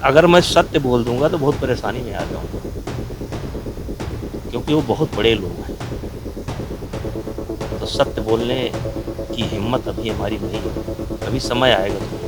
अगर मैं सत्य बोल दूंगा तो बहुत परेशानी में आ जाऊंगा, क्योंकि वो बहुत बड़े लोग हैं। तो सत्य बोलने की हिम्मत अभी हमारी नहीं है, अभी समय आएगा तो।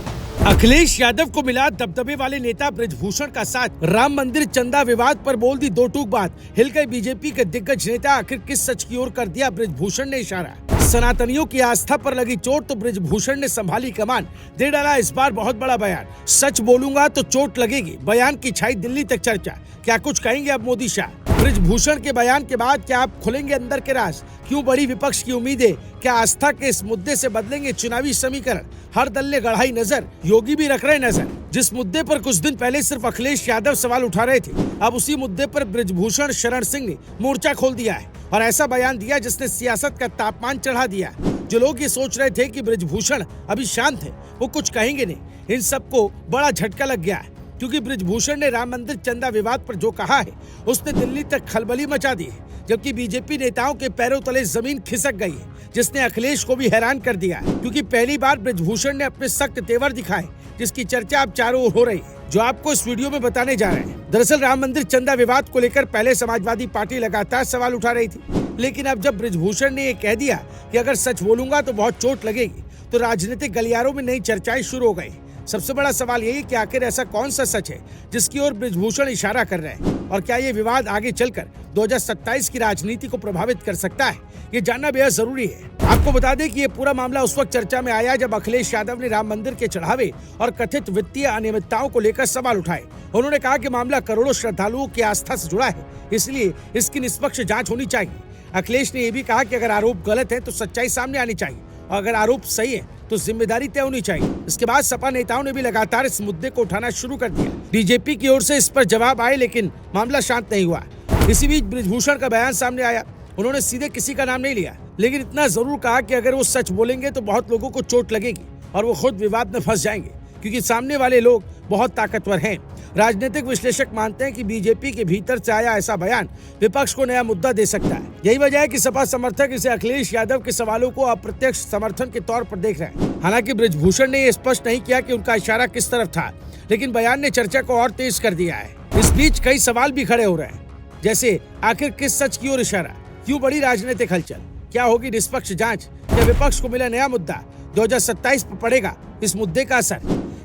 अखिलेश यादव को मिला दबदबे वाले नेता ब्रिजभूषण का साथ। राम मंदिर चंदा विवाद पर बोल दी दो टूक बात। हिल गए बीजेपी के दिग्गज नेता, आखिर किस सच की ओर कर दिया ब्रिजभूषण ने इशारा। सनातनियों की आस्था पर लगी चोट तो ब्रिजभूषण ने संभाली कमान, दे डाला इस बार बहुत बड़ा बयान। सच बोलूंगा तो चोट लगेगी, बयान की छाई दिल्ली तक चर्चा। क्या कुछ कहेंगे अब मोदी शाह? ब्रिजभूषण के बयान के बाद क्या आप खुलेंगे अंदर के राज? क्यों बड़ी विपक्ष की उम्मीदें? क्या आस्था के इस मुद्दे से बदलेंगे चुनावी समीकरण? हर दल ने गढ़ाई नजर, योगी भी रख रहे नजर। जिस मुद्दे पर कुछ दिन पहले सिर्फ अखिलेश यादव सवाल उठा रहे थे, अब उसी मुद्दे पर ब्रिजभूषण शरण सिंह ने मोर्चा खोल दिया है और ऐसा बयान दिया जिसने सियासत का तापमान चढ़ा दिया। जो लोग ये सोच रहे थे कि ब्रिजभूषण अभी शांत है, वो कुछ कहेंगे नहीं, इन सबको बड़ा झटका लग गया है, क्योंकि ब्रिजभूषण ने राम मंदिर चंदा विवाद पर जो कहा है उसने दिल्ली तक खलबली मचा दी है, जबकि बीजेपी नेताओं के पैरों तले जमीन खिसक गई है, जिसने अखिलेश को भी हैरान कर दिया है। क्योंकि पहली बार ब्रिजभूषण ने अपने सख्त तेवर दिखाए, जिसकी चर्चा अब चारों ओर हो रही है, जो आपको इस वीडियो में बताने जा रहे हैं। दरअसल राम मंदिर चंदा विवाद को लेकर पहले समाजवादी पार्टी लगातार सवाल उठा रही थी, लेकिन अब जब ब्रिजभूषण ने ये कह दिया कि अगर सच बोलूंगा तो बहुत चोट लगेगी, तो राजनीतिक गलियारों में नई चर्चाएं शुरू हो गई। सबसे बड़ा सवाल यही कि आखिर ऐसा कौन सा सच है जिसकी ओर ब्रिजभूषण इशारा कर रहे हैं, और क्या ये विवाद आगे चलकर 2027 की राजनीति को प्रभावित कर सकता है? ये जानना बेहद जरूरी है। आपको बता दें कि ये पूरा मामला उस वक्त चर्चा में आया जब अखिलेश यादव ने राम मंदिर के चढ़ावे और कथित वित्तीय अनियमितताओं को लेकर सवाल उठाए। उन्होंने कहा कि मामला करोड़ों श्रद्धालुओं की आस्था से जुड़ा है, इसलिए इसकी निष्पक्ष जाँच होनी चाहिए। अखिलेश ने यह भी कहा कि अगर आरोप गलत है तो सच्चाई सामने आनी चाहिए, और अगर आरोप सही है तो जिम्मेदारी तय होनी चाहिए। इसके बाद सपा नेताओं ने भी लगातार इस मुद्दे को उठाना शुरू कर दिया। बीजेपी की ओर से इस पर जवाब आए, लेकिन मामला शांत नहीं हुआ। इसी बीच ब्रिजभूषण का बयान सामने आया। उन्होंने सीधे किसी का नाम नहीं लिया, लेकिन इतना जरूर कहा कि अगर वो सच बोलेंगे तो बहुत लोगों को चोट लगेगी और वो खुद विवाद में फंस जाएंगे, क्योंकि सामने वाले लोग बहुत ताकतवर हैं। राजनीतिक विश्लेषक मानते हैं कि बीजेपी के भीतर से आया ऐसा बयान विपक्ष को नया मुद्दा दे सकता है। यही वजह है कि सपा समर्थक इसे अखिलेश यादव के सवालों को अप्रत्यक्ष समर्थन के तौर पर देख रहे हैं। हालांकि ब्रिजभूषण ने यह स्पष्ट नहीं किया कि उनका इशारा किस तरफ था, लेकिन बयान ने चर्चा को और तेज कर दिया है। इस बीच कई सवाल भी खड़े हो रहे हैं, जैसे आखिर किस सच की ओर इशारा? क्यों बड़ी राजनीतिक हलचल? क्या होगी निष्पक्ष जांच? क्या विपक्ष को मिला नया मुद्दा? 2027 पर पड़ेगा इस मुद्दे का असर?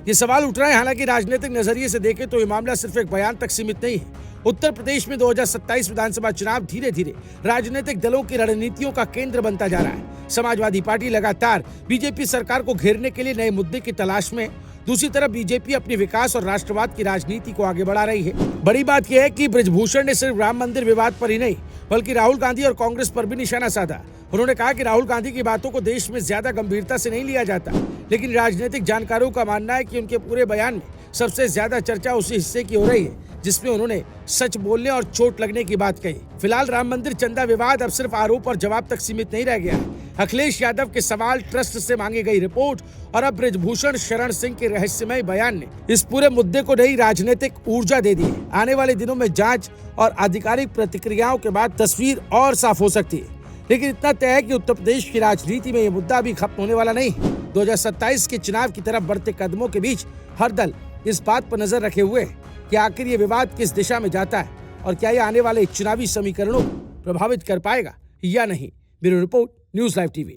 ये सवाल उठ रहे हैं। हालांकि राजनीतिक नजरिए से देखें तो ये मामला सिर्फ एक बयान तक सीमित नहीं है। उत्तर प्रदेश में 2027 विधानसभा चुनाव धीरे धीरे राजनीतिक दलों की रणनीतियों का केंद्र बनता जा रहा है। समाजवादी पार्टी लगातार बीजेपी सरकार को घेरने के लिए नए मुद्दे की तलाश में। दूसरी तरफ बीजेपी अपनी विकास और राष्ट्रवाद की राजनीति को आगे बढ़ा रही है। बड़ी बात यह है कि ब्रिजभूषण ने सिर्फ राम मंदिर विवाद पर ही नहीं, बल्कि राहुल गांधी और कांग्रेस पर भी निशाना साधा। उन्होंने कहा कि राहुल गांधी की बातों को देश में ज्यादा गंभीरता से नहीं लिया जाता, लेकिन राजनीतिक जानकारों का मानना है कि उनके पूरे बयान में सबसे ज्यादा चर्चा उसी हिस्से की हो रही है जिसमें उन्होंने सच बोलने और चोट लगने की बात कही। फिलहाल राम मंदिर चंदा विवाद अब सिर्फ आरोप और जवाब तक सीमित नहीं रह गया है। अखिलेश यादव के सवाल, ट्रस्ट से मांगी गई रिपोर्ट और अब ब्रिजभूषण शरण सिंह के रहस्यमय बयान ने इस पूरे मुद्दे को नई राजनीतिक ऊर्जा दे दी है। आने वाले दिनों में जांच और आधिकारिक प्रतिक्रियाओं के बाद तस्वीर और साफ हो सकती है, लेकिन इतना तय है कि उत्तर प्रदेश की राजनीति में ये मुद्दा अभी खत्म होने वाला नहीं है। 2027 के चुनाव की तरफ बढ़ते कदमों के बीच हर दल इस बात पर नजर रखे हुए है कि आखिर ये विवाद किस दिशा में जाता है और क्या ये आने वाले चुनावी समीकरणों को प्रभावित कर पाएगा या नहीं। Bureau report, news live TV.